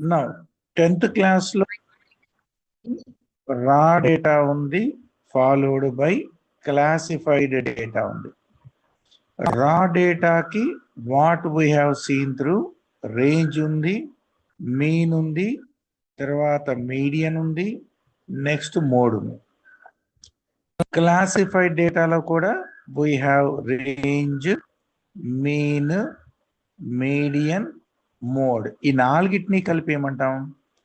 Now 10th class లో రా data ఉంది, ఫాలోడ్ బై క్లాసిఫైడ్ డేటా ఉంది. రా డేటాకి what we have seen through range ఉంది, మీన్ ఉంది, తర్వాత మీడియన్ ఉంది, నెక్స్ట్ మోడ్ ఉంది. క్లాసిఫైడ్ డేటాలో కూడా we have range, mean, median, mode. ఈ నాలుగిటిని కలిపి ఏమంటాం?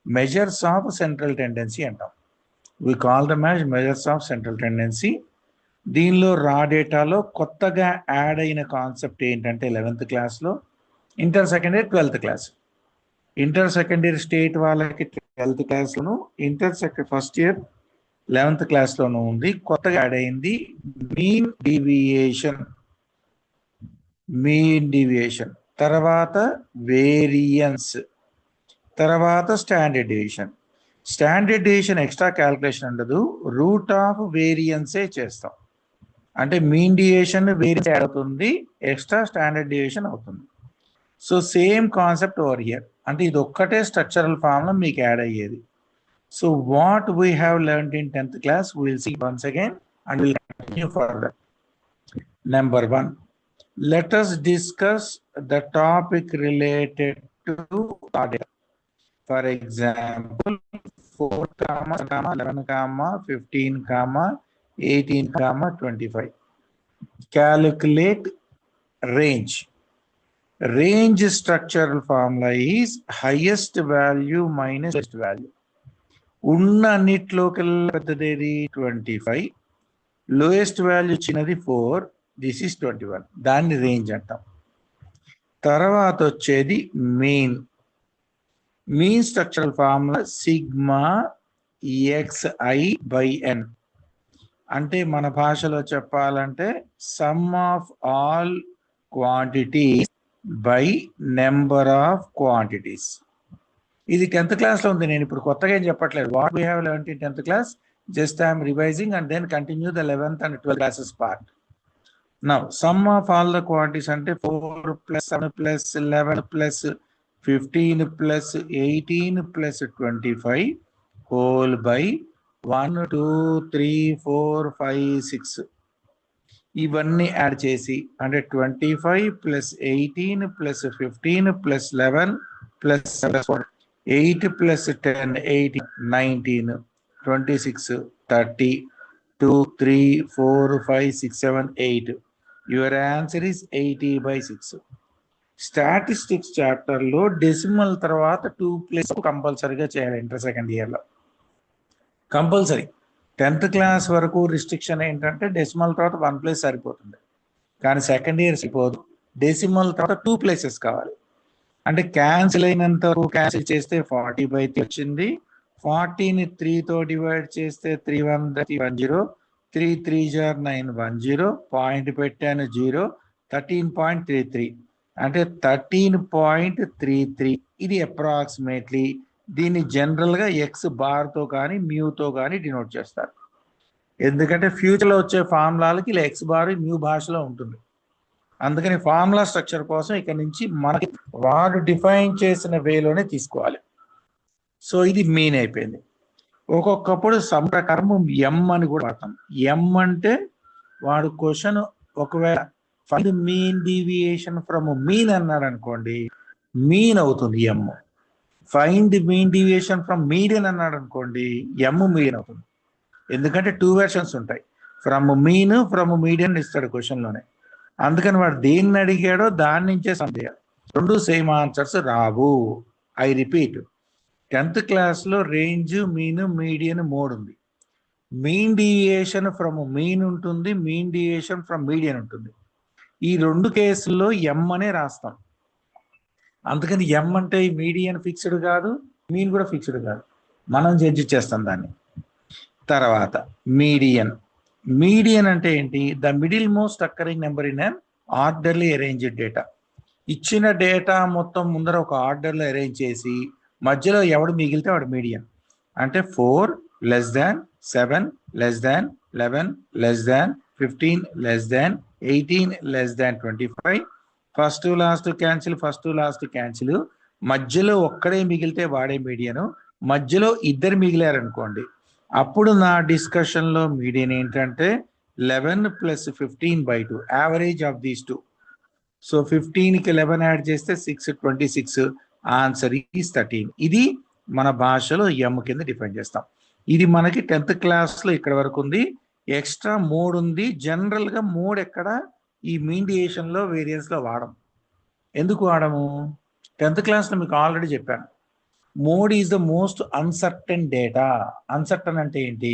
మెజర్స్ ఆఫ్ సెంట్రల్ టెండెన్సీ అంటాం. We call them as measures of central tendency. దీనిలో రా డేటాలో కొత్తగా యాడ్ అయిన కాన్సెప్ట్ ఏంటంటే 11th క్లాస్లో, inter secondary 12th class. Inter secondary state వాళ్ళకి 12th క్లాస్లోను, inter secondary first year 11th క్లాస్లోనూ ఉంది. కొత్తగా యాడ్ అయింది మీన్ డీవియేషన్. మీన్ డీవియేషన్ తర్వాత వేరియన్స్, తర్వాత standard deviation. Standard deviation extra calculation ఉండదు, రూట్ ఆఫ్ వేరియన్సే చేస్తాం. అంటే మీన్ డీవియేషన్ వేరియన్స్ యాడ్ అవుతుంది, ఎక్స్ట్రా స్టాండర్డ్ డీవియేషన్ అవుతుంది. So same concept over here. అంటే ఇది ఒక్కటే స్ట్రక్చరల్ ఫామ్ లో మీకు యాడ్ అయ్యేది. So what we have learned in 10th class we will see once again and we'll continue further. Number 1, let us discuss the topic related to data. For example, 4, 11, 15, 18, 25. Calculate range. Range structural formula is highest value minus best value. ఉన్న అన్నిట్లోకెల్లా పెద్దదేది 25, lowest value చిన్నది 4, this is 21. దాన్ని range అంటాం. తర్వాత వచ్చేది mean. Mean structural formula sigma xi by n. అంటే మన భాషలో చెప్పాలంటే sum of all quantities by number of quantities. ఇది 10th క్లాస్లో ఉంది, నేను ఇప్పుడు కొత్తగా ఏం చెప్పట్లేదు. What we have learned in 10th class, just I'm revising and then continue the 11th and 12th classes part. Now sum of all the quantities అంటే 4 + 7 + 11 + 15 + 18 + 25 whole by 1, 2, 3, 4, 5, 6. ఇవన్నీ యాడ్ చేసి అంటే 25 + 18 + 15 + 11 + 8 + 10, 18, 19, 26, 30, 2, 3, 4, 5, 6, 7, 8. Your answer is 80/6. స్టాటిస్టిక్స్ చాప్టర్లో decimal తర్వాత 2 place కంపల్సరీగా చేయాలి inter second ఇయర్లో. Compulsory 10th class వరకు రిస్ట్రిక్షన్ ఏంటంటే డెసిమల్ తర్వాత 1 ప్లేస్ సరిపోతుంది, కానీ సెకండ్ ఇయర్ సరిపోదు. డెసిమల్ తర్వాత 2 ప్లేసెస్ కావాలి. అంటే క్యాన్సిల్ అయినంత వరకు క్యాన్సిల్ చేస్తే 40/3 వచ్చింది. 40ని 3తో డివైడ్ చేస్తే 3 1 10, 3 3 9 10, పాయింట్ పెట్టాను 0, 13.33 అంటే 13.33. ఇది అప్రాక్సిమేట్లీ. దీన్ని జనరల్గా ఎక్స్ బార్తో కానీ మ్యూతో కానీ డినోట్ చేస్తారు. ఎందుకంటే ఫ్యూచర్లో వచ్చే ఫార్ములాలకి ఇలా ఎక్స్ బార్ మ్యూ భాషలో ఉంటుంది. అందుకని ఫార్ములా స్ట్రక్చర్ కోసం ఇక్కడ నుంచి మనకి వాడు డిఫైన్ చేసిన వేలోనే తీసుకోవాలి. సో ఇది మీన్ అయిపోయింది. ఒక్కొక్కప్పుడు సమ్ ప్రకారం ఎం అని కూడా వాడతాం. ఎం అంటే వాడు క్వశ్చన్ ఒకవేళ find mean deviation from mean అన్నాడు అనుకోండి, మీన్ అవుతుంది M. Find mean deviation from median అన్నాడు అనుకోండి, ఎం మీడియన్ అవుతుంది. ఎందుకంటే 2 వెర్షన్స్ ఉంటాయి, ఫ్రమ్ మీన్, ఫ్రమ్ మీడియన్ ఇస్తాడు క్వశ్చన్లోనే. అందుకని వాడు దేన్ని అడిగాడో దాని నుంచే సమ్ చేయాలి. 2 సేమ్ ఆన్సర్స్ రావు. ఐ రిపీట్, 10th classలో రేంజ్, మీన్, మీడియన్, మోడ్ ఉంది. మీన్ డీవియేషన్ ఫ్రమ్ మీన్ ఉంటుంది, మీన్ డీవియేషన్ ఫ్రమ్ మీడియన్ ఉంటుంది. ఈ 2 కేసుల్లో ఎం అనే రాస్తాం. అందుకని ఎం అంటే మీడియన్ ఫిక్స్డ్ కాదు, మీన్ కూడా ఫిక్స్డ్ కాదు, మనం జడ్జి చేస్తాం దాన్ని. తర్వాత మీడియన్. మీడియన్ అంటే ఏంటి? The middle most occurring number in an orderly arranged data. ఇచ్చిన డేటా మొత్తం ముందర ఒక ఆర్డర్లో అరేంజ్ చేసి మధ్యలో ఎవడు మిగిలితే వాడు మీడియన్. అంటే 4 <, 7 <, 11 <, 15 <, 18 <, 25. First last cancel, first last cancel. మధ్యలో ఒక్కడే మిగిలితే వాడే మీడియను, మధ్యలో ఇద్దరు మిగిలారనుకోండి, అప్పుడు నా డిస్కషన్లో మీడియన్ ఏంటంటే 11 + 15/2 average of these two. So 15కి 11 యాడ్ చేస్తే 6, 26. Answer is 13. ఇది మన భాషలో ఎం కింద డిఫైన్ చేస్తాం. ఇది మనకి 10th క్లాస్లో ఇక్కడ వరకు ఉంది. ఎక్స్ట్రా మోడ్ ఉంది. జనరల్గా మోడ్ ఎక్కడ ఈ మీడియేషన్లో వేరియన్స్లో వాడము. ఎందుకు వాడము? 10th క్లాస్లో మీకు ఆల్రెడీ చెప్పాను. Mode is the most uncertain data. Uncertain అంటే ఏంటి?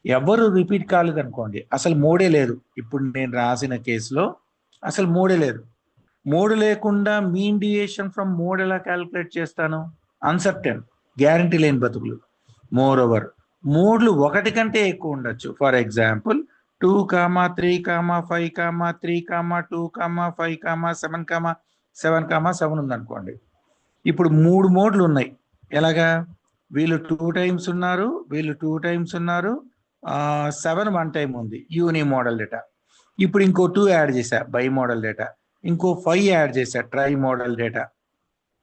ఎవరు రిపీట్ కాలేదు అనుకోండి, అసలు మోడే లేదు. ఇప్పుడు నేను రాసిన కేసులో అసలు మోడే లేదు. మోడ్ లేకుండా మీన్ డివియేషన్ ఫ్రమ్ మోడ్ ఎలా క్యాలిక్యులేట్ చేస్తాను? అన్సర్టన్, గ్యారంటీ లేని బతుకులు. మోర్ ఓవర్ మోడ్లు ఒకటి కంటే ఎక్కువ ఉండొచ్చు. ఫర్ ఎగ్జాంపుల్ 2, 3, 5, 3, 2, 5, 7, 7 ఉందనుకోండి. ఇప్పుడు 3 మోడ్లు ఉన్నాయి. ఎలాగా? వీళ్ళు 2 టైమ్స్ ఉన్నారు, వీళ్ళు 2 టైమ్స్ ఉన్నారు, 7 1 టైం ఉంది, యూని మోడల్ డేటా. ఇప్పుడు ఇంకో 2 యాడ్ చేశా, బై మోడల్ డేటా. ఇంకో 5 యాడ్ చేశా, ట్రై మోడల్ డేటా.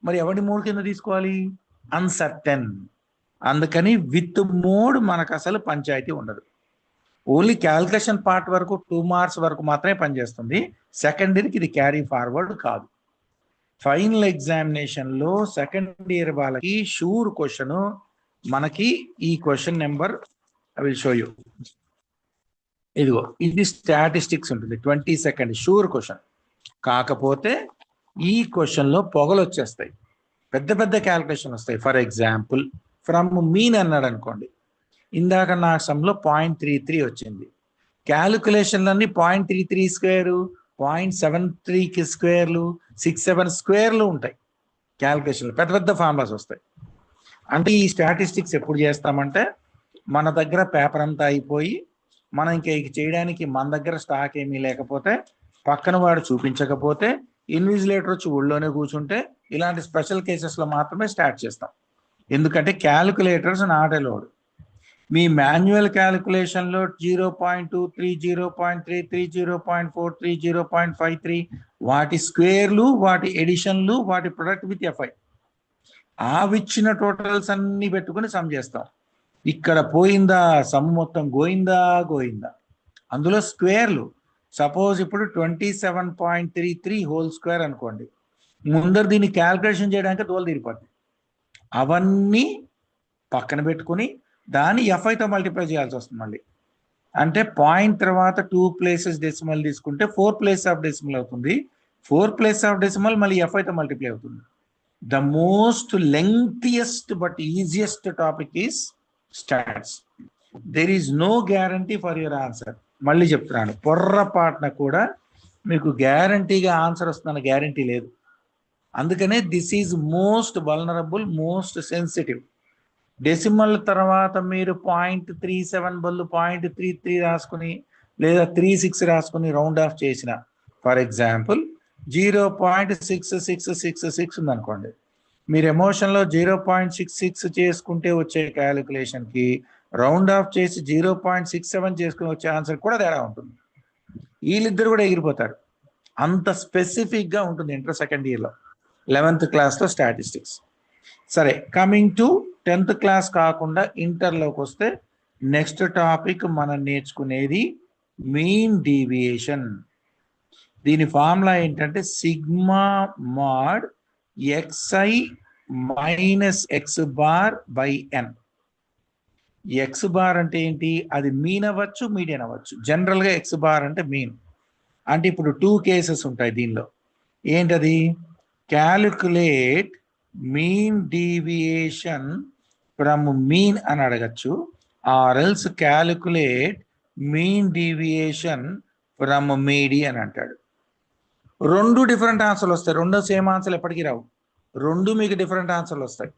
మరి ఎవరి మోడ్ కింద తీసుకోవాలి? అన్సర్టన్. అందుకని విత్ మోడ్ మనకు అసలు పంచాయతీ ఉండదు. ఓన్లీ క్యాల్కులేషన్ పార్ట్ వరకు 2 మార్క్స్ వరకు మాత్రమే పనిచేస్తుంది. సెకండరీకి ఇది క్యారీ ఫార్వర్డ్ కాదు. ఫైనల్ ఎగ్జామినేషన్లో సెకండ్ ఇయర్ వాళ్ళకి షూర్ క్వశ్చన్ మనకి ఈ question number I will show you. ఇదిగో ఇది స్టాటిస్టిక్స్ ఉంటుంది, 22nd షూర్ క్వశ్చన్. కాకపోతే ఈ క్వశ్చన్లో పొగలు వచ్చేస్తాయి, పెద్ద పెద్ద క్యాల్కులేషన్ వస్తాయి. ఫర్ ఎగ్జాంపుల్ ఫ్రమ్ మీన్ అన్నాడు అనుకోండి. ఇందాక నా సమ్లో 0.33 వచ్చింది. క్యాలిక్యులేషన్లన్నీ 0.33 స్క్వేరు, 0.73కి స్క్వేర్లు, 6, 7 స్క్వేర్లు ఉంటాయి. క్యాలిక్యులేషన్లు పెద్ద పెద్ద ఫార్ములాస్ వస్తాయి. అంటే ఈ స్టాటిస్టిక్స్ ఎప్పుడు చేస్తామంటే మన దగ్గర పేపర్ అంతా అయిపోయి మనం ఇంకా చేయడానికి మన దగ్గర స్టాక్ ఏమీ లేకపోతే, పక్కన వాడు చూపించకపోతే, ఇన్విజిలేటర్ వచ్చి ఊళ్ళోనే కూర్చుంటే, ఇలాంటి స్పెషల్ కేసెస్లో మాత్రమే స్టార్ట్ చేస్తాం. ఎందుకంటే క్యాలిక్యులేటర్స్ నాట్ అలౌడ్. మీ మాన్యువల్ క్యాలిక్యులేషన్లో 0.23, 0.33, 0.43, 0.53 వాటి స్క్వేర్లు, వాటి ఎడిషన్లు, వాటి ప్రొడక్ట్ విత్ ఎఫ్ఐ ఆవిచ్చిన టోటల్స్ అన్ని పెట్టుకుని సమ్ చేస్తాం. ఇక్కడ పోయిందా సమ్ మొత్తం గోయిందా. అందులో స్క్వేర్లు సపోజ్ ఇప్పుడు 27.33 హోల్ స్క్వేర్ అనుకోండి. ముందర దీన్ని క్యాల్కులేషన్ చేయడానికి దోలు తీరిపోద్ది. అవన్నీ పక్కన పెట్టుకుని దాన్ని ఎఫ్ఐతో మల్టిప్లై చేయాల్సి వస్తుంది మళ్ళీ. అంటే పాయింట్ తర్వాత 2 ప్లేసెస్ డెసిమల్ తీసుకుంటే 4 ప్లేస్ ఆఫ్ డెసిమల్ అవుతుంది. 4 ప్లేస్ ఆఫ్ డెసిమల్ మళ్ళీ ఎఫ్ఐతో మల్టిప్లై అవుతుంది. The most lengthiest but easiest topic is stats. There is no guarantee for your answer. మళ్ళీ చెప్తున్నాను, పొర్రపాటున కూడా మీకు గ్యారంటీగా ఆన్సర్ వస్తుందన్న గ్యారంటీ లేదు. అందుకనే this is most vulnerable, most sensitive. Decimal తర్వాత మీరు 0.37 బదులు 0.33 రాసుకుని లేదా 36 రాసుకుని రౌండ్ ఆఫ్ చేసిన, ఫర్ ఎగ్జాంపుల్ 0.6666 ఉందనుకోండి. మీరు ఎమోషన్లో 0.66 చేసుకుంటే వచ్చే క్యాలిక్యులేషన్కి రౌండ్ ఆఫ్ చేసి 0.67 చేసుకుని వచ్చే ఆన్సర్ కూడా తేడా ఉంటుంది. వీళ్ళిద్దరు కూడా ఎగిరిపోతారు. అంత స్పెసిఫిక్గా ఉంటుంది ఇంటర్ సెకండ్ ఇయర్లో 11th క్లాస్లో స్టాటిస్టిక్స్. సరే, కమింగ్ టు 10th క్లాస్ కాకుండా ఇంటర్లోకి వస్తే నెక్స్ట్ టాపిక్ మనం నేర్చుకునేది మీన్ డీవియేషన్. దీని ఫార్ములా ఏంటంటే sigma mod xi minus X bar by N. X bar అంటే ఏంటి? అది మీన్ అవ్వచ్చు, మీడియన్ అవ్వచ్చు. జనరల్గా ఎక్స్ బార్ అంటే మీన్. అంటే ఇప్పుడు 2 కేసెస్ ఉంటాయి దీనిలో. ఏంటది? Calculate mean deviation from mean అని అడగచ్చు, or else calculate mean deviation from median అని అంటాడు. 2 డిఫరెంట్ ఆన్సర్లు వస్తాయి. 2 సేమ్ ఆన్సర్లు ఎప్పటికీ రావు. 2 మీకు డిఫరెంట్ ఆన్సర్లు వస్తాయి.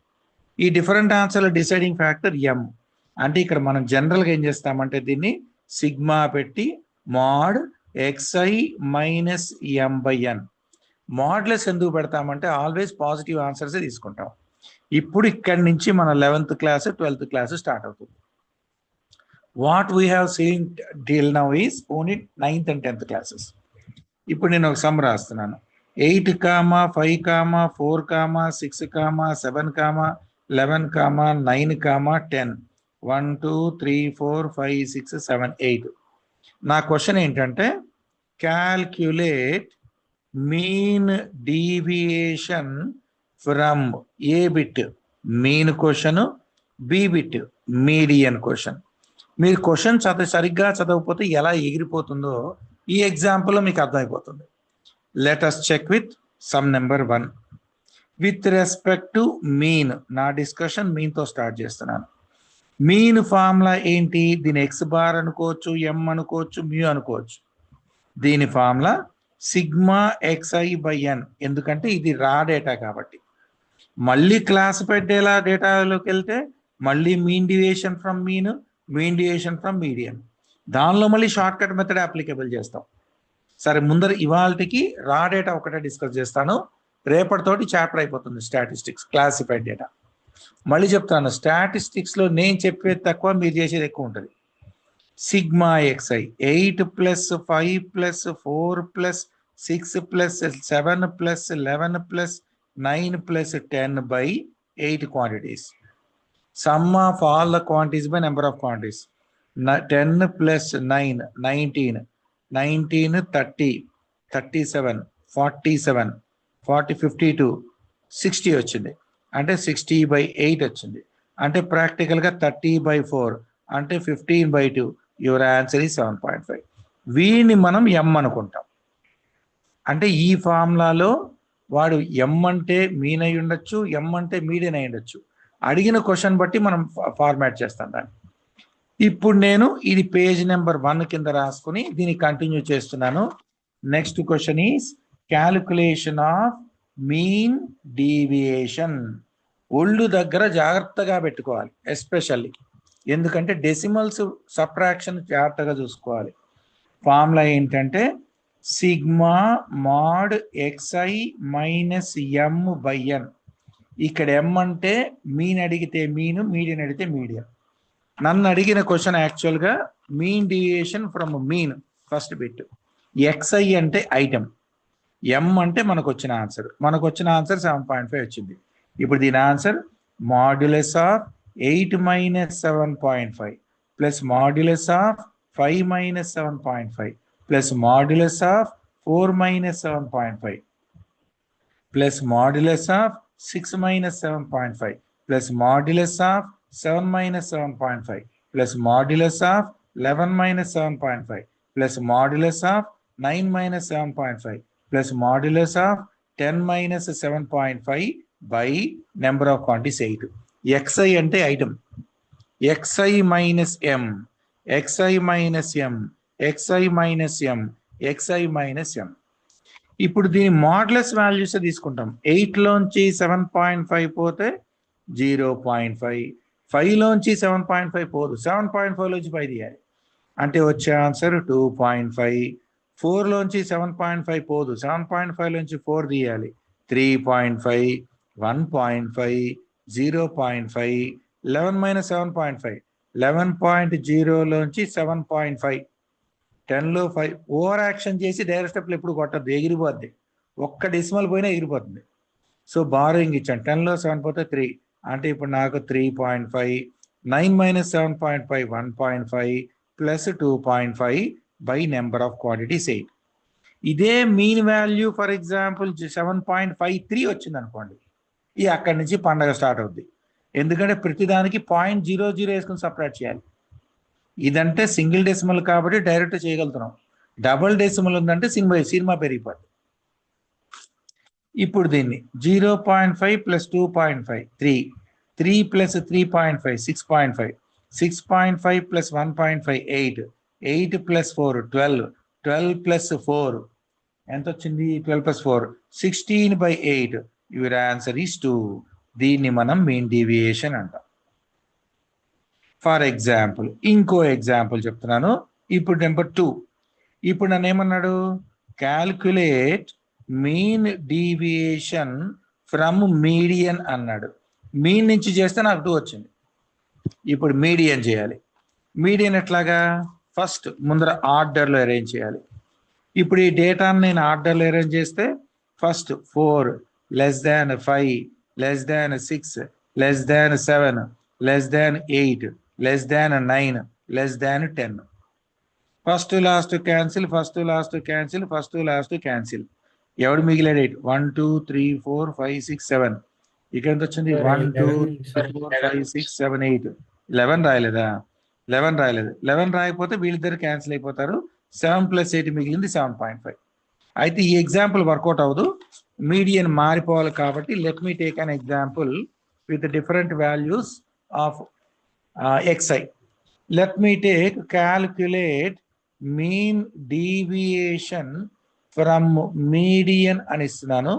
ఈ డిఫరెంట్ ఆన్సర్ల డిసైడింగ్ ఫ్యాక్టర్ ఎం. అంటే ఇక్కడ మనం జనరల్గా ఏం చేస్తామంటే దీన్ని సిగ్మా పెట్టి mod xi minus M by N. మాడ్లెస్ ఎందుకు పెడతామంటే ఆల్వేస్ పాజిటివ్ ఆన్సర్సే తీసుకుంటాం. ఇప్పుడు ఇక్కడి నుంచి మన 11th class 12th class start అవుతుంది. What we have seen till now is only 9th and 10th classes. ఇప్పుడు నేను ఒక సమ్ రాస్తున్నాను. 8, 5, 4, 6, 7, 11, 9, 10. 1, 2, 3, 4, 5, 6, 7, 8. నా క్వశ్చన్ ఏంటంటే calculate mean deviation from A bit mean question, B bit median question. మీరు question సరిగ్గా చదవకపోతే ఎలా ఎగిరిపోతుందో ఈ ఎగ్జాంపుల్లో మీకు అర్థమైపోతుంది. Let us check with some number 1. With respect to mean, నా డిస్కషన్ మీన్తో స్టార్ట్ చేస్తున్నాను. మీన్ ఫార్ములా ఏంటి? దీని ఎక్స్ బార్ అనుకోవచ్చు, ఎం అనుకోవచ్చు, మ్యూ అనుకోవచ్చు. దీని ఫార్ములా సిగ్మా xi బై ఎన్, ఎందుకంటే ఇది రా డేటా కాబట్టి. మళ్ళీ క్లాసిఫైడ్ డేటాలోకి వెళ్తే మళ్ళీ mean deviation from mean, mean deviation from median. దానిలో మళ్ళీ షార్ట్ కట్ మెథడ్ అప్లికేబుల్ చేస్తాం. సరే, ముందర ఇవాళకి రా డేటా ఒకటే డిస్కస్ చేస్తాను. రేపటితోటి చాప్టర్ అయిపోతుంది స్టాటిస్టిక్స్, క్లాసిఫైడ్ డేటా. మళ్ళీ చెప్తాను, స్టాటిస్టిక్స్లో నేను చెప్పేది తక్కువ, మీరు చేసేది ఎక్కువ ఉంటుంది. Sigma xi 8 plus 5 plus 4 plus 6 plus 7 plus 11 plus 9 plus 10 by 8 quantities. Sum of all the quantities by number of quantities. 10 plus 9, 19, 19, 30, 37, 47, 40, 52, 60 వచ్చింది. అంటే 60 by 8 వచ్చింది. అంటే ప్రాక్టికల్గా 30 by 4 అంటే 15 by 2. యువర్ ఆన్సర్ ఈ 7.5. వీడిని మనం ఎం అనుకుంటాం. అంటే ఈ ఫార్ములాలో వాడు ఎం అంటే మీన్ అయి ఉండొచ్చు, ఎం అంటే మీడియన్ అయి ఉండొచ్చు. అడిగిన క్వశ్చన్ బట్టి మనం ఫార్మాట్ చేస్తాం దాన్ని. ఇప్పుడు నేను ఇది పేజ్ నెంబర్ 1 కింద రాసుకుని దీన్ని కంటిన్యూ చేస్తున్నాను. Next question is calculation of mean deviation. ఒళ్ళు దగ్గర జాగ్రత్తగా పెట్టుకోవాలి, ఎస్పెషల్లీ ఎందుకంటే డెసిమల్స్ సబ్ట్రాక్షన్ జాగ్రత్తగా చూసుకోవాలి. ఫార్ములా ఏంటంటే sigma mod xi minus M by N. ఇక్కడ ఎం అంటే మీన్ అడిగితే మీను, మీడియన్ అడిగితే మీడియన్. నన్ను అడిగిన క్వశ్చన్ యాక్చువల్గా mean deviation from mean first bit. xi అంటే ఐటమ్, ఎం అంటే మనకు వచ్చిన ఆన్సర్. 7.5 వచ్చింది. ఇప్పుడు దీని answer modulus of 8 minus 7.5 plus modulus of 5 minus 7.5 plus modulus of 4 minus 7.5 plus modulus of 6 minus 7.5 plus modulus of 7 minus 7.5 plus modulus of 11 minus 7.5 plus modulus of 9 minus 7.5 plus modulus of 10 minus 7.5 by number of quantities 8. xi అంటే item, xi minus ఎం, xi minus ఎం, xi minus ఎం, xi minus ఎం. ఇప్పుడు దీని modulus values తీసుకుంటాం. 8లోంచి 7.5 పోతే 0.5, 5లోంచి 7.5 పోదు, 7.5లోంచి 5 తీయాలి అంటే వచ్చే answer 2.5. 4లోంచి 7.5 పోదు, 7.5లోంచి 4 తీయాలి, 3.5, 1.5, 0.5, 11 minus 7.5, 11.0లోంచి 7.5, 10లో 5. ఓవర్ యాక్షన్ చేసి డైరెక్ట్ స్టెప్లు ఎప్పుడు కొట్టద్దు, ఎగిరిపోద్ది. ఒక్క డెసిమల్ పోయినా ఎగిరిపోతుంది. సో బారోయింగ్ ఇచ్చాను, 10లో 7 పోతే 3 అంటే ఇప్పుడు నాకు 3.5. 9 minus 7.5 1.5 plus 2.5 by number of quantities 8. ఇదే మీన్ వాల్యూ ఫర్ ఎగ్జాంపుల్ 7.53 వచ్చింది అనుకోండి, ఈ అక్కడి నుంచి పండగ స్టార్ట్ అవుద్ది. ఎందుకంటే ప్రతిదానికి 0.00 వేసుకుని సపరేట్ చేయాలి. ఇదంటే సింగిల్ డెసిమల్ కాబట్టి డైరెక్ట్ చేయగలుగుతున్నాం. డబుల్ డెసిమల్ ఉందంటే సినిమా పెరిగిపోద్ది. ఇప్పుడు దీన్ని 0.5 plus 2.5 3, 3 plus 3.5 6.5, 6.5 plus 1.5 8, 8 plus 4 12, 12 plus 4 ఎంత వచ్చింది? 12 plus 4 16 by 8. Your answer is 2. దీన్ని మనం మీన్ డీవియేషన్ అంటాం. ఫర్ ఎగ్జాంపుల్ ఇంకో ఎగ్జాంపుల్ చెప్తున్నాను. ఇప్పుడు నెంబర్ 2. ఇప్పుడు నన్ను ఏమన్నాడు? Calculate mean deviation from median అన్నాడు. మీన్ నుంచి చేస్తే నాకు 2 వచ్చింది. ఇప్పుడు మీడియన్ చేయాలి. మీడియన్ ఎట్లాగా? ఫస్ట్ ముందర ఆర్డర్లో అరేంజ్ చేయాలి. ఇప్పుడు ఈ డేటాను నేను ఆర్డర్లో అరేంజ్ చేస్తే first 4 less than 5 less than 6 less than 7 less than 8 less than 9 less than 10. First last cancel, first last cancel, first last cancel. ఎవడు మిగిలాడు? 8 1 2 3 4 5 6 7. ఇక్కడ ఎంత వచ్చింది? 1 2 3 4 5 6 7 8. 11 రాయలేదా? 11 రాయలేదు. 11 రాయకపోతే వీళ్ళిద్దరు క్యాన్సిల్ అయిపోతారు. 7 + 8 మిగిలింది 7.5. అయితే ఈ ఎగ్జాంపుల్ వర్కౌట్ అవ్వదు, మీడియన్ మారిపోవాలి కాబట్టి let me take an example with different values of xi. Let me take calculate mean deviation from median అని ఇస్తున్నాను.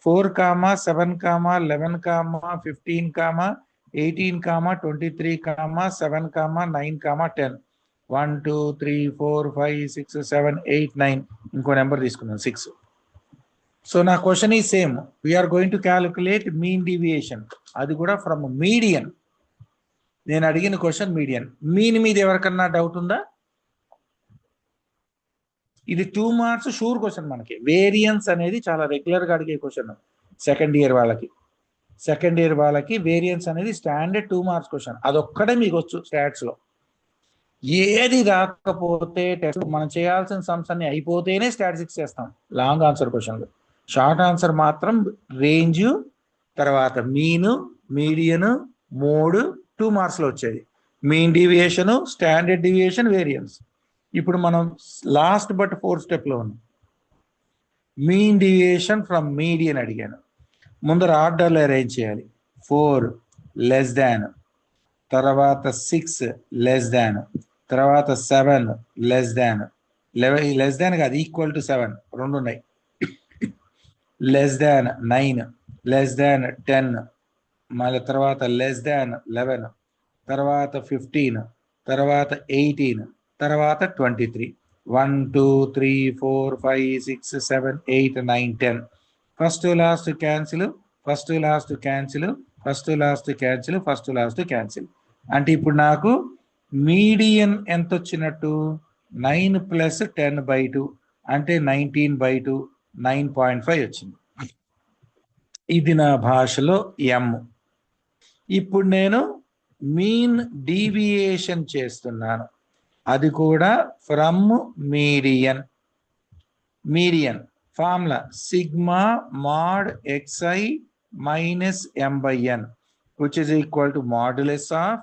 4, 7, 11, 15, 18, 23, 7, 9, 10. 1 2 3 4 5 6 7 8 9. ఇంకో నెంబర్ తీసుకున్నాను 6. సో నా క్వశ్చన్ ఈ same. We're going to calculate mean deviation, అది కూడా ఫ్రమ్ మీడియన్. నేను అడిగిన క్వశ్చన్ మీడియన్. మీన్ మీద ఎవరికన్నా డౌట్ ఉందా? ఇది 2 మార్క్స్ షూర్ క్వశ్చన్. మనకి వేరియన్స్ అనేది చాలా రెగ్యులర్గా అడిగే క్వశ్చన్. సెకండ్ ఇయర్ వాళ్ళకి వేరియన్స్ అనేది స్టాండర్డ్ 2 మార్క్స్ క్వశ్చన్. అదొక్కడే మీకు వచ్చు స్టాట్స్లో. ఏది రాకపోతే టెస్ట్ మనం చేయాల్సిన సమ్స్ అన్ని అయిపోతేనే స్టాటిస్టిక్స్ చేస్తాం లాంగ్ ఆన్సర్ క్వశ్చన్లు. షార్ట్ ఆన్సర్ మాత్రం రేంజ్, తర్వాత మీను, మీడియన్, మోడ్ 2 మార్క్స్లో వచ్చేది. Mean deviation, standard deviation, variance. ఇప్పుడు మనం లాస్ట్ బట్ 4th స్టెప్లో ఉన్నాం. మీన్ డీవియేషన్ ఫ్రమ్ మీడియన్ అడిగాను. ముందర ఆర్డర్లో అరేంజ్ చేయాలి. 4 లెస్ దాన్, తర్వాత 6 లెస్ దాన్, తర్వాత 7 లెస్ దాన్, 11 లెస్ దాన్ కాదు, ఈక్వల్ టు 7 రెండు ఉన్నాయి. లెస్ దాన్ 9, లెస్ దాన్ 10, మళ్ళీ తర్వాత లెస్ దాన్ 11, తర్వాత 15, తర్వాత 18, తర్వాత 23. 1 2 3 4 5 6 7 8 9 10. First last cancel, first last cancel, first last cancel, first last cancel. అంటే ఇప్పుడు నాకు మీడియన్ ఎంత వచ్చినట్టు? 9 + 10/2 అంటే 19/2, 9.5 వచ్చింది. ఇది నా భాషలో m. ఇప్పుడు నేను మీన్ డీవియేషన్ చేస్తున్నాను, అది కూడా from median. Median formula sigma mod xi minus m/n, which is equal to modulus of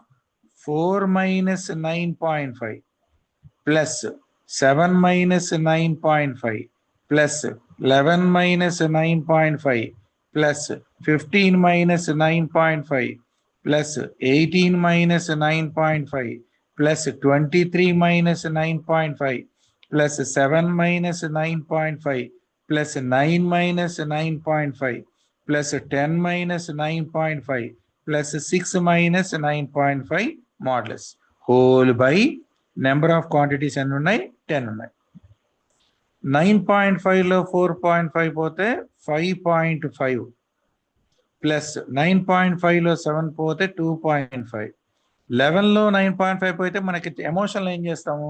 4 minus 9.5 plus 7 minus 9.5 plus 11 minus 9.5 plus 15 minus 9.5 plus 18 minus 9.5 plus 23 minus 9.5 plus 7 minus 9.5 plus 9 minus 9.5 plus 10 minus 9.5 plus 6 minus 9.5 modulus whole by number of quantities ఎన్ని ఉన్నాయి? 10 ఉన్నాయి. 9.5లో 4.5 పోతే 5.5 plus 9.5లో 7 పోతే 2.5. 11లో 9.5 పోతే మనకి ఎమోషన్లో ఏం చేస్తాము?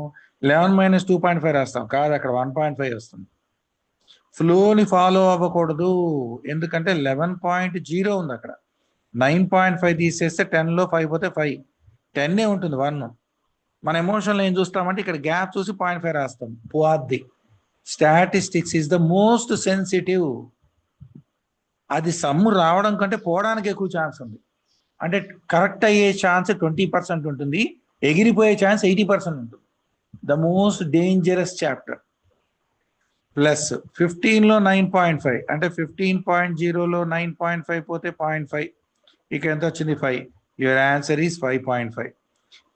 11 - 2.5 రాస్తాం. కాదు, అక్కడ 1.5 వస్తుంది. ఫ్లోని ఫాలో అవ్వకూడదు, ఎందుకంటే 11.0 ఉంది అక్కడ. 9.5 తీసేస్తే 10లో 5 పోతే 5, 10 ఉంటుంది 1. మన ఎమోషన్లో ఏం చూస్తామంటే ఇక్కడ గ్యాప్ చూసి 0.5 రాస్తాం. పోద్ది. Statistics is the most sensitive. అది సమ్ము రావడం కంటే పోవడానికి ఎక్కువ ఛాన్స్ ఉంది. అంటే కరెక్ట్ అయ్యే ఛాన్స్ 20% ఉంటుంది, ఎగిరిపోయే ఛాన్స్ 80% ఉంటుంది. The most dangerous chapter. Plus 15లో 9.5 అంటే 15.0లో 9.5 పోతే 0.5, ఇక్కడ ఎంత వచ్చింది? 5. Your answer is 5.5.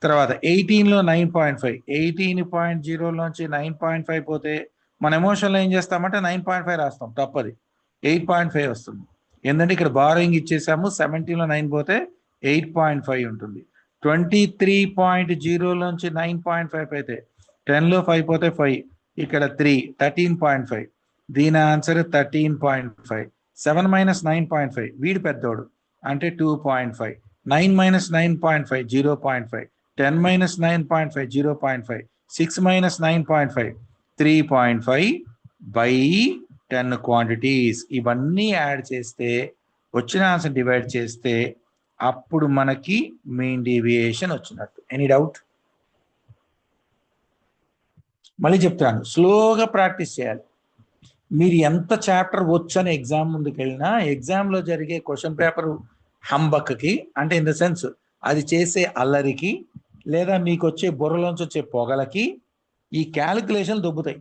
తర్వాత 18లో 9.5, 18.0లోంచి 9.5 పోతే మన ఎమోషన్లో ఏం చేస్తామంటే 9.5 రాస్తాం, తప్పది. 8.5 వస్తుంది, ఎందుకంటే ఇక్కడ బారోయింగ్ ఇచ్చేసాము. 17లో 9 పోతే 8.5 ఉంటుంది. 23.0లోంచి 9.5 అయితే 10లో 5 పోతే 5, ఇక్కడ 3, 13.5. దీని ఆన్సర్ 13.5. 7 - 9.5 వీడు పెద్దోడు అంటే 2.5. 9 - 9.5 0.5. 10 - 9.5 0.5. 6 - 9.5 3.5 by 10 క్వాంటిటీస్. ఇవన్నీ యాడ్ చేస్తే వచ్చిన ఆన్సర్ డివైడ్ చేస్తే అప్పుడు మనకి మీన్ డీవియేషన్ వచ్చినట్టు. Any doubt? మళ్ళీ చెప్తాను, స్లోగా ప్రాక్టీస్ చేయాలి. మీరు ఎంత చాప్టర్ వచ్చని ఎగ్జామ్ ముందుకు వెళ్ళినా ఎగ్జామ్లో జరిగే క్వశ్చన్ పేపర్ హంబక్కి, అంటే ఇన్ ద సెన్స్ అది చేసే అల్లరికి లేదా మీకు వచ్చే బుర్రలోంచి వచ్చే పొగలకి ఈ క్యాలిక్యులేషన్ దొబ్బుతాయి.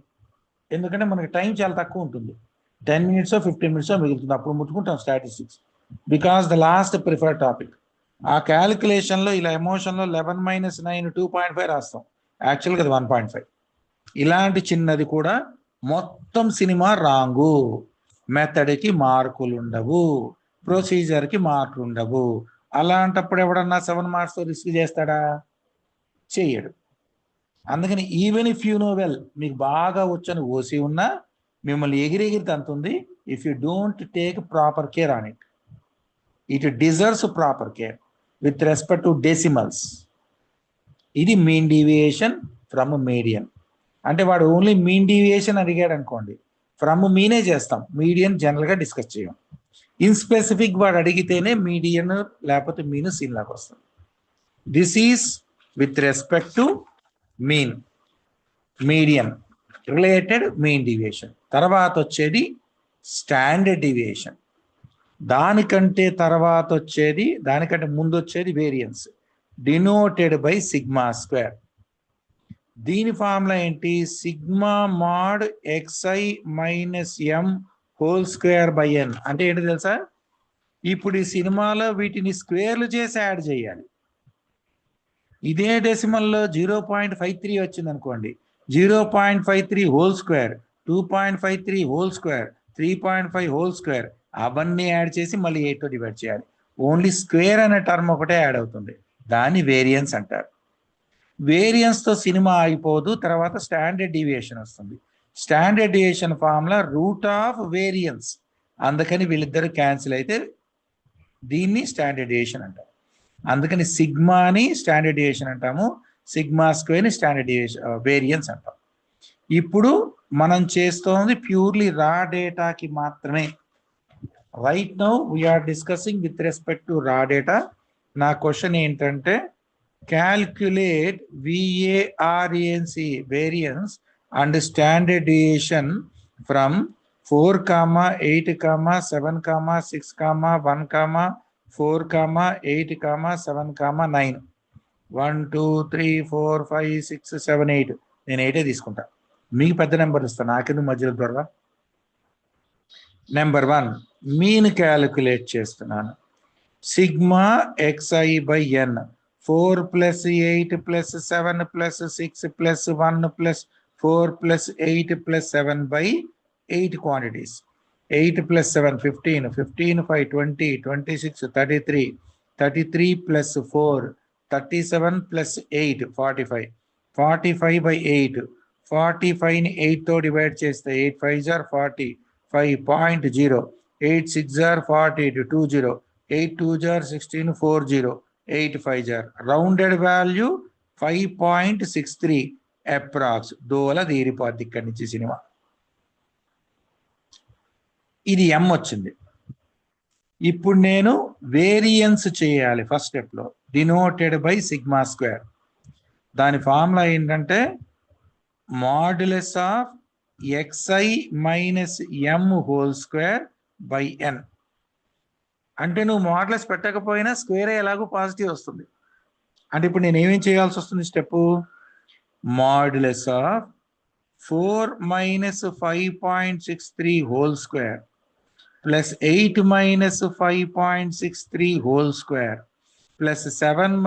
ఎందుకంటే మనకి టైం చాలా తక్కువ ఉంటుంది, 10 minutes 15 minutes మిగులుతుంది, అప్పుడు ముట్టుకుంటాం statistics. Because the last preferred topic. ఆ క్యాలిక్యులేషన్లో ఇలా ఎమోషన్లో 11 - 9 2.5 రాస్తాం, యాక్చువల్గా అది 1.5. ఇలాంటి చిన్నది కూడా మొత్తం సినిమా రాంగు, మెథడ్కి మార్కులు ఉండవు, ప్రొసీజర్కి మార్కులు ఉండవు. అలాంటప్పుడు ఎవడన్నా 7 marks రిస్క్ చేస్తాడా? చెయ్యడు. అందుకని even if you know well, మీకు బాగా వచ్చని ఓసి ఉన్నా మిమ్మల్ని ఎగిరెగిరి తంతుంది. If you don't take proper care on it, it deserves proper care with respect to decimals. ఇది మీన్ డీవియేషన్ ఫ్రమ్ మీడియన్. అంటే వాడు ఓన్లీ మీన్ డీవియేషన్ అడిగాడు అనుకోండి, ఫ్రమ్ మీనే చేస్తాం, మీడియన్ జనరల్గా డిస్కస్ చేయం. ఇన్ స్పెసిఫిక్ వాడు అడిగితేనే మీడియన్ లేకపోతే మీన్ సీన్లాగా వస్తుంది. This is with respect to mean, median related mean deviation. తర్వాత వచ్చేది స్టాండర్డ్ డీవియేషన్. దానికంటే ముందు వచ్చేది variance, denoted by sigma square. దీని ఫార్ములా ఏంటి? Sigma mod xi minus m whole square by n. అంటే ఏంటి తెలుసా? ఇప్పుడు ఈ సినిమాలో వీటిని స్క్వేర్లు చేసి యాడ్ చేయాలి. ఇదే డెసిమల్లో 0.53 వచ్చింది అనుకోండి, 0.53 whole square, 2.53 whole square, 3.5 whole square, అవన్నీ యాడ్ చేసి మళ్ళీ 8తో డివైడ్ చేయాలి. ఓన్లీ స్క్వేర్ అనే టర్మ్ ఒకటే యాడ్ అవుతుంది, దాన్ని వేరియన్స్ అంటారు. వేరియన్స్తో సినిమా ఆగిపోదు, తర్వాత స్టాండర్డ్ డీవియేషన్ వస్తుంది. Standard deviation formula root of variance, అందుకని వీళ్ళిద్దరు క్యాన్సిల్ అయితే దీన్ని స్టాండర్డ్ డీవియేషన్ అంటారు. అందుకని సిగ్మాని స్టాండర్డ్ డీవియేషన్ అంటాము, సిగ్మా స్క్వేర్ని స్టాండర్డ్ డీవియేషన్ వేరియన్స్ అంటాం. ఇప్పుడు మనం చేస్తోంది ప్యూర్లీ రా డేటాకి మాత్రమే. Right now we are discussing with respect to raw data. నా క్వశ్చన్ ఏంటంటే, calculate VARANC variance and standard deviation from 4, 8, 7, 6, 1, 4, 8, 7, 9. 1, 2, 3, 4, 5, 6, 7, 8. నేను 8 తీసుకుంటా, మీకు పెద్ద నెంబర్ ఇస్తాను, నాకెందుకు మధ్యలో ద్వారా. నెంబర్ 1 మీన్ క్యాలిక్యులేట్ చేస్తున్నాను. Sigma xi by n, 4 + 8 + 7 + 6 + 1 + 4 + 8 + 7 by 8 quantities. 8 + 7 15, 15 × 5 20, 26 33, 33 + 4 37 + 8 45, 45 by 8, 45ని 8తో divide చేస్తే 8 5s are 40, 5.0, 8 6s are 40, 20, 8 2s are 16, 40, 8 5s are rounded value 5.63 approx. దోల తీరిపోద్ది ఇక్కడి నుంచి సినిమా. ఇది m వచ్చింది. ఇప్పుడు నేను వేరియన్స్ చేయాలి ఫస్ట్ స్టెప్లో, డినోటెడ్ బై సిగ్మా స్క్వేర్. దాని ఫార్ములా ఏంటంటే modulus of xi minus m whole square by n. అంటే నువ్వు మాడ్యులస్ పెట్టకపోయినా స్క్వేర్ ఎలాగో పాజిటివ్ వస్తుంది. అంటే ఇప్పుడు నేను ఏమేం చేయాల్సి వస్తుంది? Step modulus of 4 - 5.63 whole square plus 8 - 5.63 whole square plus 7 -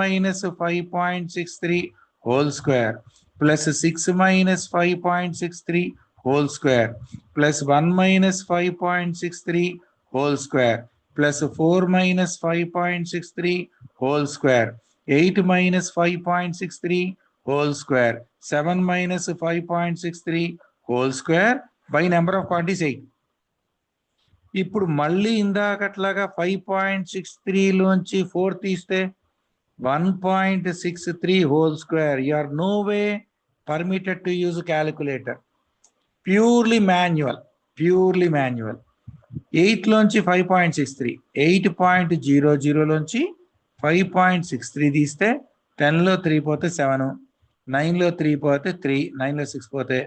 5.63 whole square plus 6 - 5.63 whole square plus 1 - 5.63 whole square plus 4 - 5.63 whole square, 8 - 5.63 whole square, 7 - 5.63 whole square by number of quantities 8. ఇప్పుడు మళ్ళీ ఇందాకట్లాగా 5.63లోంచి 4 తీస్తే 1.63 whole square. You are no way permitted to use calculator, purely manual. Purely manual. 8లోంచి 5.63, 8.00లోంచి 5.63 తీస్తే 10లో 3 పోతే 7, 9లో 3 పోతే 3, 9లో 6 పోతే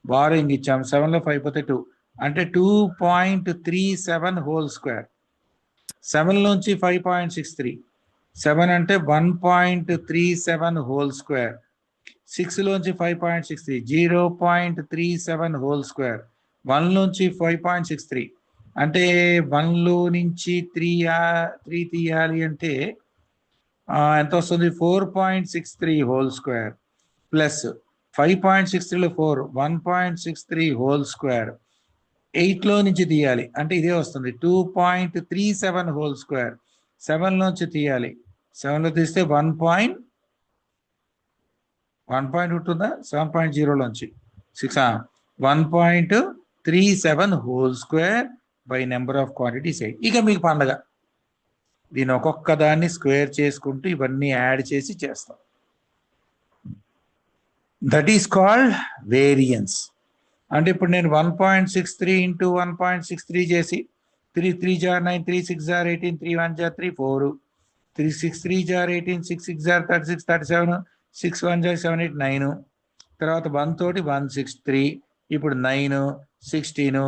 బారోయింగ్ ఇచ్చాం, 7లో 5 పోతే 2, అంటే 2.37 హోల్ స్క్వేర్. 7లోంచి 5.63, 7 అంటే 1.37 హోల్ స్క్వేర్. 6లోంచి 5.63, 0.37 హోల్ స్క్వేర్. 1లోంచి 5.63 అంటే 1లో నుంచి 3 తీయాలి అంటే ఎంత వస్తుంది? 4.63 హోల్ స్క్వేర్ ప్లస్ 5.63లో 4, 1.63 హోల్ స్క్వేర్. 8లో నుంచి తీయాలి అంటే ఇదే వస్తుంది, 2.37 హోల్ స్క్వేర్. 7లోంచి తీయాలి, 7లో తీస్తే 1 ఉంటుందా? 7.0లోంచి 6, 1.37 whole square by number of quantities 8. ఇక మీకు పండగ. దీని ఒక్కొక్క దాన్ని స్క్వేర్ చేసుకుంటూ ఇవన్నీ యాడ్ చేసి చేస్తాం. That is called variance. అంటే ఇప్పుడు నేను 1.63 ఇంటూ 1.63 చేసి 3 3 జార్ 9, 3 6 జార్ 18, 3 1 జార్ 3 4, 3 6 3 జార్ 18, 6 6 జార్ 36 37, 6 1 జార్ 7 8 9, తర్వాత 1 తోటి 163, ఇప్పుడు 9 16,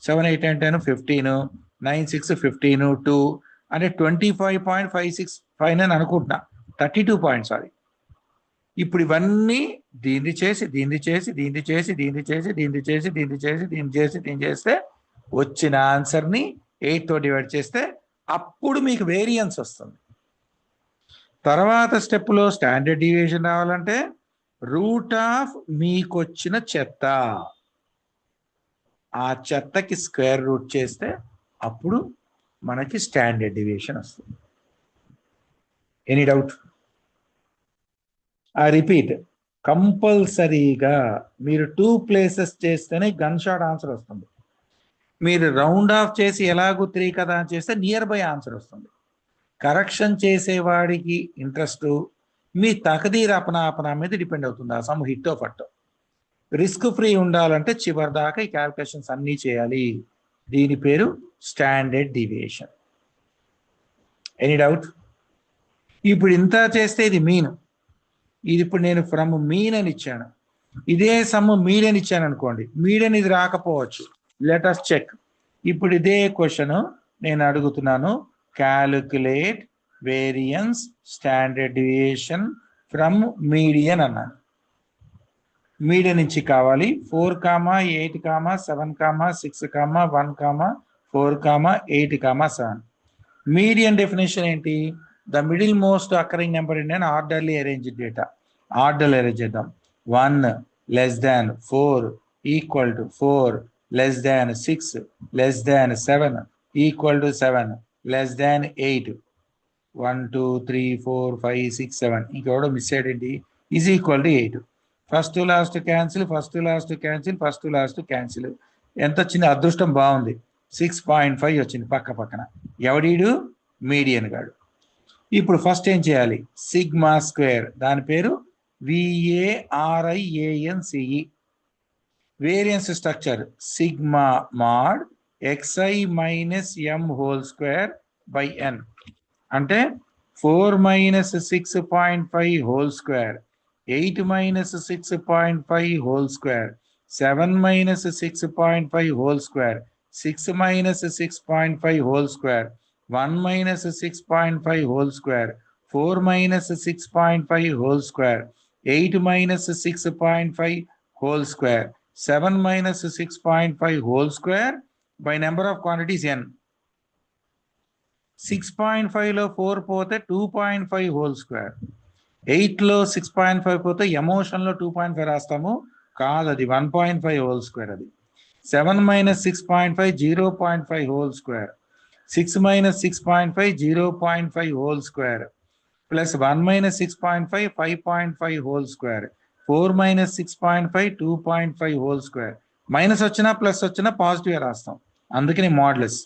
7 8 10 15, 9 6 15, 2 అంటే 25.569 అనుకుంటున్నా, 32 పాయింట్స్. సారీ. ఇప్పుడు ఇవన్నీ దీన్ని చేసి దీన్ని చేసి దీన్ని చేసి దీన్ని చేసి దీన్ని చేసి దీన్ని చేసి దీన్ని చేసి దీన్ని చేస్తే వచ్చిన ఆన్సర్ని 8తో డివైడ్ చేస్తే అప్పుడు మీకు వేరియన్స్ వస్తుంది. తర్వాత స్టెప్లో స్టాండర్డ్ డీవియేషన్ రావాలంటే రూట్ ఆఫ్ మీకు వచ్చిన చెత్త, ఆ చెత్తకి స్క్వేర్ రూట్ చేస్తే అప్పుడు మనకి స్టాండర్డ్ డీవియేషన్ వస్తుంది. Any doubt? ఐ రిపీట్, కంపల్సరీగా మీరు 2 ప్లేసెస్ చేస్తేనే గన్ షాట్ ఆన్సర్ వస్తుంది. మీరు రౌండ్ ఆఫ్ చేసి ఎలాగూ 3 కదా అని చేస్తే నియర్ బై ఆన్సర్ వస్తుంది. కరెక్షన్ చేసేవాడికి ఇంట్రెస్ట్ మీ తకదీర్ అపనా మీద డిపెండ్ అవుతుంది. ఆ some hit of at. Risk free ఉండాలంటే చివరి దాకా ఈ క్యాల్కులేషన్స్ అన్నీ చేయాలి. దీని పేరు స్టాండర్డ్ డీవియేషన్. Any doubt? ఇప్పుడు ఇంత చేస్తే ఇది మీన్. ఇది ఇప్పుడు నేను ఫ్రమ్ మీన్ అని ఇచ్చాను. ఇదే సమ్ మీడియన్ ఇచ్చాను అనుకోండి, మీడియన్ ఇది రాకపోవచ్చు. Let us check. ఇప్పుడు ఇదే క్వశ్చన్ నేను అడుగుతున్నాను, calculate variance standard deviation from median అన్నాను. మీడియన్ నుంచి కావాలి 4, 8, 7, 6, 1, 4, 8, 7. మీడియన్ డెఫినేషన్ ఏంటి? The middle most occurring number in an orderly arrange data. Orderly arrange చేద్దాం. 1 less than 4 equal to 4 less than 6 less than 7 equal to 7 less than 8. 1 2 3 4 5 6 7 ఇంకెవడో miss అయ్యేంటి? Is equal to 8. First last cancel, first last cancel, first last cancel. ఎంత వచ్చింది? అదృష్టం బాగుంది, 6.5 వచ్చింది పక్కన. ఎవడీడు? Median గాడు. ఇప్పుడు ఫస్ట్ ఏం చేయాలి? సిగ్మా స్క్వేర్, దాని పేరు VARIANCE. Variance structure sigma mod xi minus m whole square by n అంటే 4 minus 6.5 whole square, 8 minus 6.5 whole square, 7 minus 6.5 whole square, 6 minus 6.5 whole square, 1 minus 6.5 whole square, 4 minus 6.5 whole square, 8 minus 6.5 whole square, 7 minus 6.5 whole square by number of quantities n. 6.5 లో 4 పోతే 2.5 whole square. 8 లో 6.5 పోతే emotion లో 2.5 రాస్తాము, కాదు అది 1.5 whole square. అది 7 minus 6.5 0.5 whole square, 6 minus 6.5 0.5 whole square, plus 1 minus 6.5 5.5 whole square, 4 minus 6.5 2.5 whole square. Minus వచ్చినా ప్లస్ వచ్చినా పాజిటివ్ రాస్తాం, అందుకని modulus.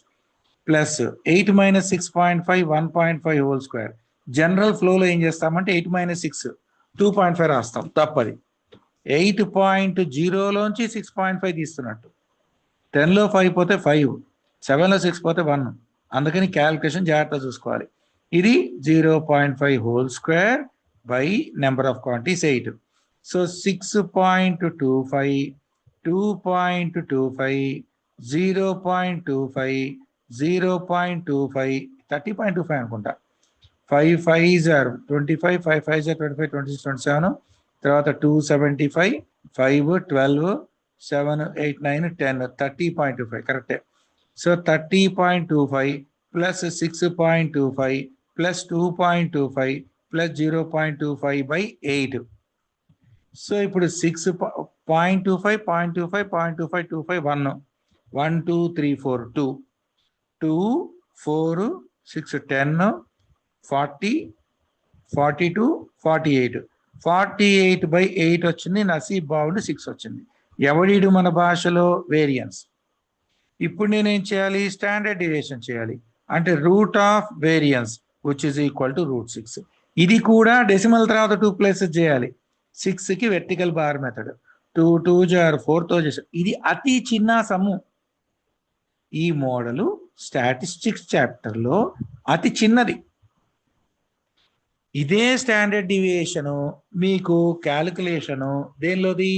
Plus 8 minus 6.5 1.5 whole square. General ఫ్లోలో ఏం చేస్తామంటే 8 minus 6 2.5 రాస్తాం, తప్పది. 8.0లోంచి 6.5 తీస్తున్నట్టు. 10లో 5 పోతే 5, 7లో 6 పోతే 1. అందుకని క్యాల్కులేషన్ జాగ్రత్తగా చూసుకోవాలి. ఇది 0.5 whole square by number of quantities 8. So 6.25, 2.25, 0.25, 0.25, 30.25 అనుకుంటా. 5 5s are 25, 5 5s are 25, 26, 27, తర్వాత 275, 5, 12, 7, 8, 9, 10, 30.25 కరెక్టే. So 30.25 plus 6.25 plus 2.25 plus 0.25 by 8. So ఇప్పుడు 6.25, 0.25, 0.25, 25, 1, 1, 2, 3, 4, 2, 2, 4, 6, 10, 40, 42, 48, 48 బై 8 వచ్చింది. నసీబ్ బాగుండి 6 వచ్చింది. ఎవడీడు మన భాషలో వేరియన్స్. ఇప్పుడు నేనేం చేయాలి? స్టాండర్డ్ డీవియేషన్ చేయాలి. అంటే root of variance which is equal to √6. ఇది కూడా డెసిమల్ తర్వాత 2 ప్లేసెస్ చేయాలి. 6కి వెర్టికల్ బార్ మెథడ్. 2 2 ఆర్ 4తో చేసాం. ఇది అతి చిన్న సమ్ము. ఈ మోడలు స్టాటిస్టిక్స్ చాప్టర్లో అతి చిన్నది. ఇదే స్టాండర్డ్ డీవియేషను మీకు క్యాలిక్యులేషను దేనిలోది?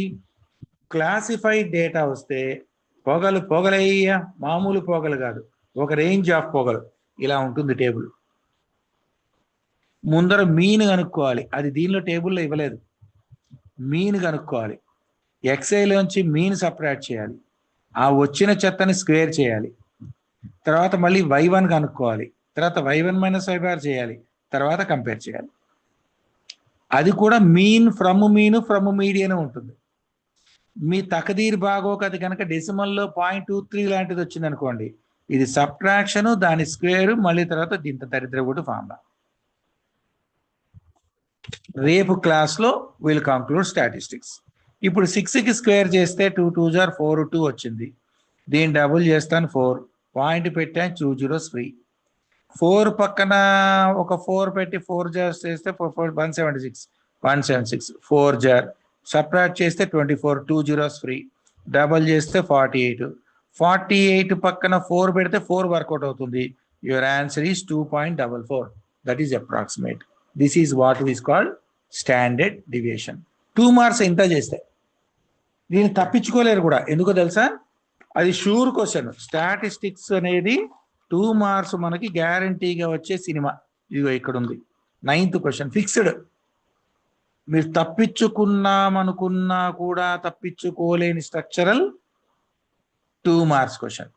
క్లాసిఫైడ్ డేటా వస్తే పొగలయ్యా, మామూలు పొగలు కాదు, ఒక రేంజ్ ఆఫ్ పొగలు ఇలా ఉంటుంది టేబుల్. ముందర మీన్ కనుక్కోవాలి. అది దీనిలో టేబుల్లో ఇవ్వలేదు. మీన్ కనుక్కోవాలి. ఎక్సైలోంచి మీన్ సపరేట్ చేయాలి. ఆ వచ్చిన చెత్తని స్క్వేర్ చేయాలి. తర్వాత మళ్ళీ y1 కనుక్కోవాలి. తర్వాత y1 మైనస్ y బార్ చేయాలి. తర్వాత కంపేర్ చేయాలి. అది కూడా మీన్ ఫ్రమ్ మీడియన్ ఉంటుంది. మీ తకదీర్ బాగోక అది కనుక డెసిమల్లో 0.23 లాంటిది వచ్చింది అనుకోండి, ఇది సబ్ట్రాక్షన్, దాని స్క్వేర్, మళ్ళీ తర్వాత దీంత దరిద్రపుడు ఫార్ములా. రేపు క్లాస్లో విల్ కంక్లూడ్ స్టాటిస్టిక్స్. ఇప్పుడు 6కి స్క్వేర్ చేస్తే 2 2s are 4, 2 వచ్చింది. దీన్ని డబుల్ చేస్తాను 4, పాయింట్ పెట్టాను 2 zeros ఫ్రీ. 4 పక్కన ఒక 4 పెట్టి 4 జార్స్ చేస్తే 176, 176, 4 జార్ సపరేట్ చేస్తే 24, 2 zeros ఫ్రీ. డబల్ చేస్తే 48, 48 పక్కన 4 పెడితే 4 వర్కౌట్ అవుతుంది. Your answer is 2.44. That is approximate. This is what is called standard deviation. 2 marks ఇంత చేస్తే దీన్ని తప్పించుకోలేరు కూడా. ఎందుకో తెలుసా? అది షూర్ క్వశ్చన్. స్టాటిస్టిక్స్ అనేది 2 మార్క్స్ మనకి గ్యారంటీగా వచ్చే సినిమా. ఇదిగో ఇక్కడ ఉంది 9th క్వశ్చన్, ఫిక్స్డ్. మీరు తప్పించుకున్నామనుకున్నా కూడా తప్పించుకోలేని స్ట్రక్చరల్ 2 మార్క్స్ క్వశ్చన్.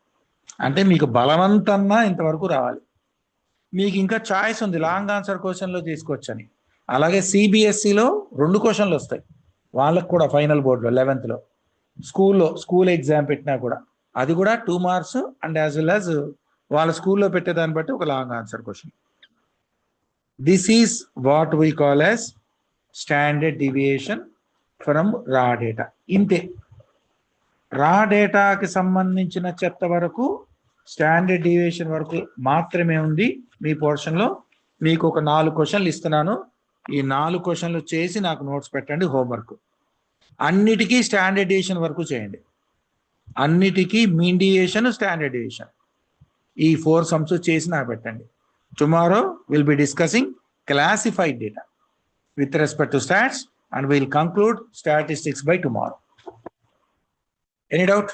అంటే మీకు బలవంతంగా ఇంతవరకు రావాలి. మీకు ఇంకా చాయిస్ ఉంది, లాంగ్ ఆన్సర్ క్వశ్చన్లో తీసుకోవచ్చని. అలాగే సిబిఎస్ఈలో 2 క్వశ్చన్లు వస్తాయి వాళ్ళకు కూడా, ఫైనల్ బోర్డులో 11th స్కూల్ ఎగ్జామ్ పెట్టినా కూడా అది కూడా 2 marks. And as well as వాళ్ళ స్కూల్లో పెట్టేదాన్ని బట్టి ఒక long answer question. This is what we call as standard deviation from రా డేటా. ఇంతే. రా డేటాకి సంబంధించిన చెత్త వరకు, స్టాండర్డ్ డీవియేషన్ వరకు మాత్రమే ఉంది మీ పోర్షన్లో. మీకు ఒక 4 క్వశ్చన్లు ఇస్తున్నాను. ఈ 4 క్వశ్చన్లు చేసి నాకు నోట్స్ పెట్టండి, హోంవర్క్. అన్నిటికీ స్టాండర్డ్ డీవియేషన్ వరకు చేయండి. అన్నిటికీ మీన్ డీవియేషన్, స్టాండర్డ్ డీవియేషన్, ఈ 4 సమ్స్ చేసి నాకు పెట్టండి. Tomorrow will be discussing classified data with respect to stats, and we'll conclude statistics by tomorrow. Any doubt?